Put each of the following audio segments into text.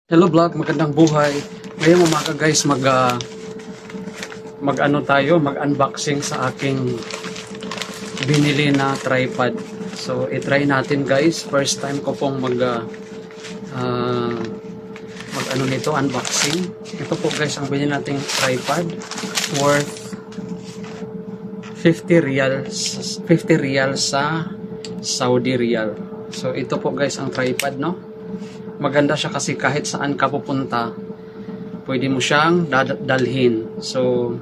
Hello vlog, magandang buhay. Ngayon umaga guys, mag-ano tayo, mag-unboxing sa aking binili na tripod. So i-try natin guys. First time ko pong mag-ano nito, unboxing. Ito po guys ang binili nating tripod worth 50 riyal sa Saudi riyal. So ito po guys ang tripod, no? Maganda siya kasi kahit saan ka pupunta, pwede mo siyang dalhin. So,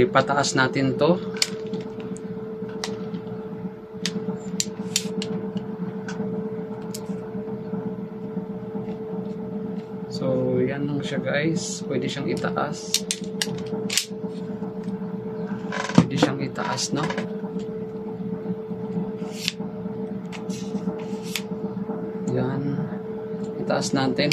pataas natin to. So, yan lang siya guys. Pwede siyang itaas. Pwede siyang itaas, no? Yan. Itaas natin.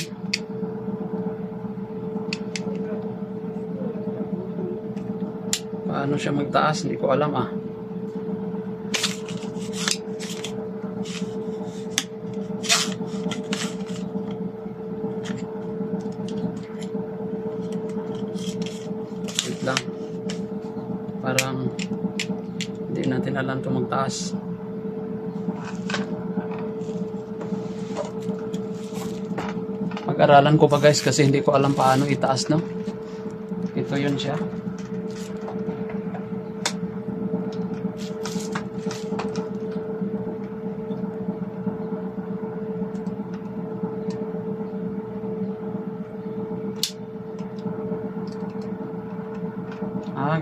Paano siya magtaas? Hindi ko alam Wait lang. Parang hindi natin alam ito magtaas. Pag-aralan ko pa guys kasi hindi ko alam paano itaas, no? Ito yun siya.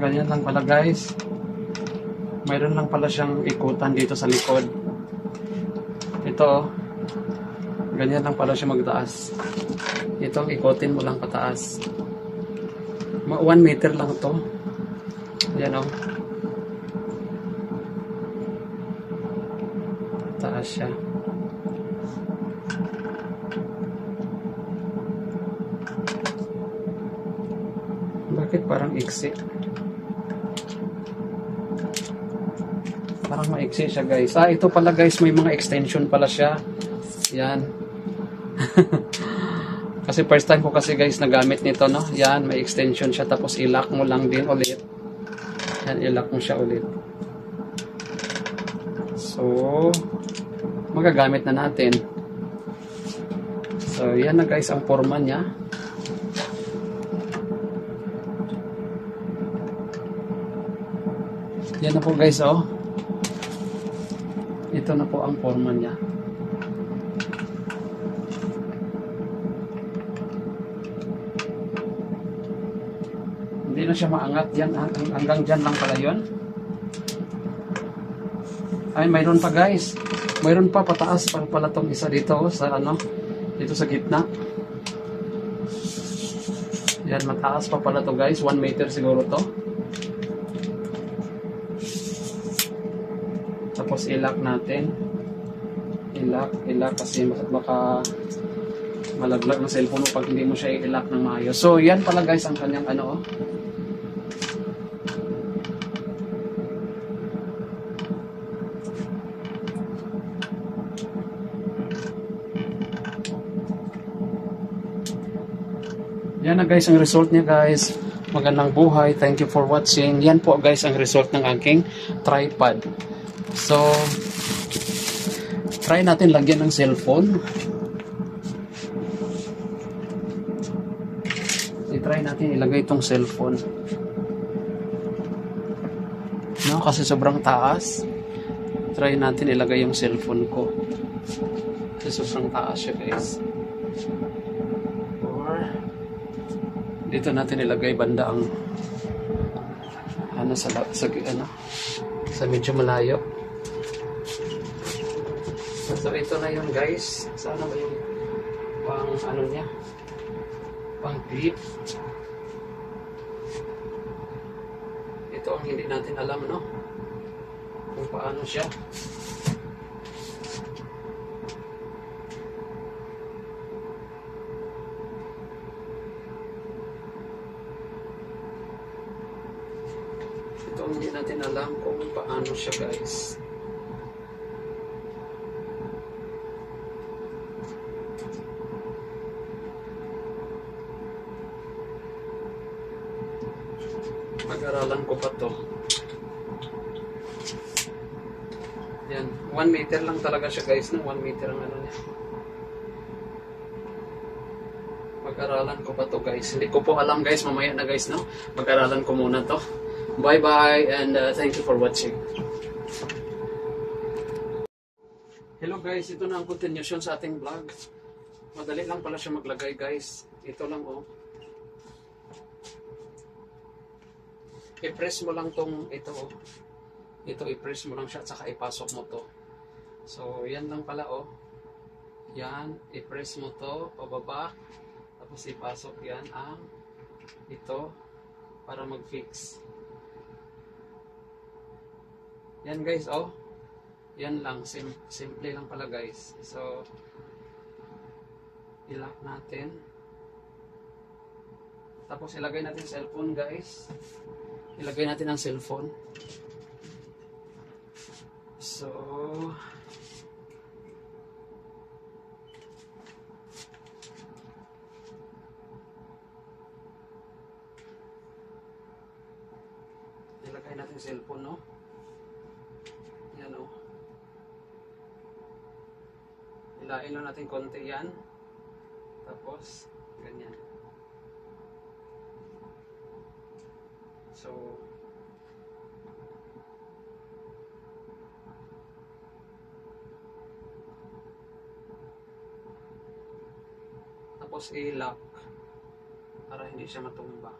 Ganyan lang pala guys. Mayroon lang pala siyang ikutan dito sa likod. Ito, ganyan lang pala siya magtaas. Itong ikutin mo lang pataas. 1 meter lang to. Ayan o. Taas siya. Bakit parang iksi? Parang maiksi siya guys. Ito pala guys, may mga extension pala siya. Yan. Kasi first time ko kasi guys nagamit nito, no? Yan, may extension siya. Tapos i-lock mo lang din ulit. Yan, i-lock mo siya ulit. So, magagamit na natin. So, yan na guys ang forma niya. Yan na po guys, oh. Ito na po ang forma niya. Hindi na siya maangat yan. Hanggang dyan lang pala yun. Ay, mayroon pa guys. Mayroon pa pataas pala tong isa dito sa dito sa gitna. Yan, mataas pa pala to guys. 1 meter siguro to. Tapos i-lock natin. I-lock kasi baka malaglag ng cellphone mo pag hindi mo siya i-lock ng maayos. So, yan pala guys ang kanyang Yan na guys ang result niya guys. Magandang buhay. Thank you for watching. Yan po guys ang result ng aking tripod. So, try natin lagyan ng cellphone. I-try natin ilagay itong cellphone. No, kasi sobrang taas. Try natin ilagay yung cellphone ko. Kasi sobrang taas siya guys. Or dito natin ilagay banda ang sa medyo malayo. So ito na yun guys. Sana ba yung pang niya? Pang clip. Ito ang hindi natin alam, no? Kung paano siya. Ito ang hindi natin alam kung paano siya guys. Pag-aralan ko pa to. Yan, 1 meter lang talaga siya guys, no? 1 meter ang ano niya. Pag-aralan ko pa to guys. Hindi ko po alam guys, mamaya na guys, no? Pag-aralan ko muna to. Bye bye and thank you for watching. Hello guys, ito na ang continuation sa ating vlog. Madali lang pala siya maglagay guys. Ito lang oh. I-press mo lang tong ito oh. Ito i-press mo lang siya at saka ipasok mo to. So yan lang pala oh. Yan, i-press mo to pababa. Tapos ipasok yan ang ito para mag-fix. Yan guys oh. Yan lang, simple lang pala guys. So i-lock natin. Tapos ilagay natin cellphone guys. Ilagay natin ang cellphone. So ilagay natin cellphone no. Yan oh. Ilain lang natin konti yan. Tapos ganyan. So tapos i-lock para hindi siya matumba.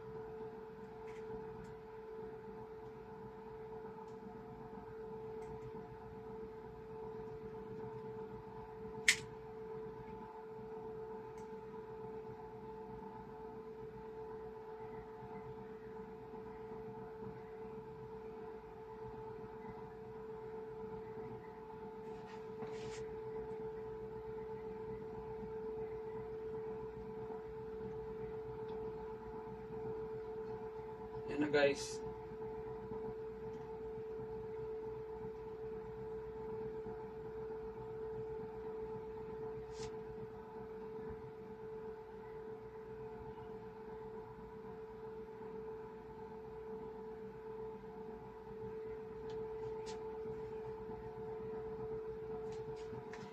Yan na guys.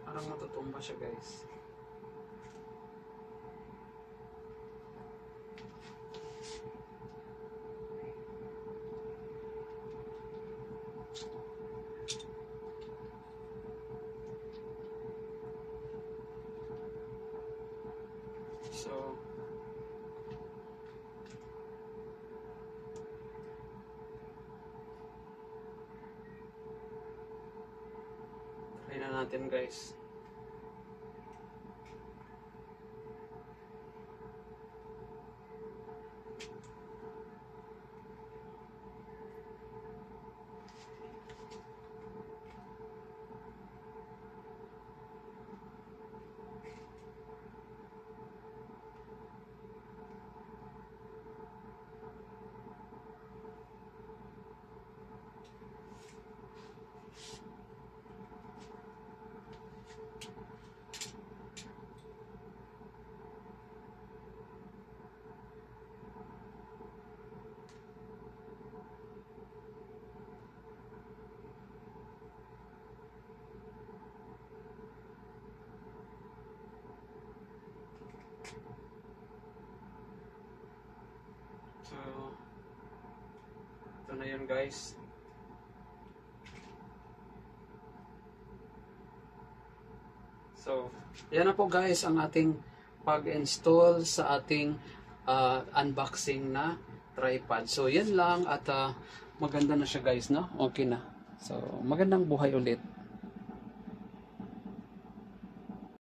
Parang matutumba siya guys. So try na natin guys. So ito na yun guys. So yan na po guys ang ating pag-install sa ating unboxing na tripod. So yan lang at maganda na siya guys, no? Okay na. So magandang buhay ulit.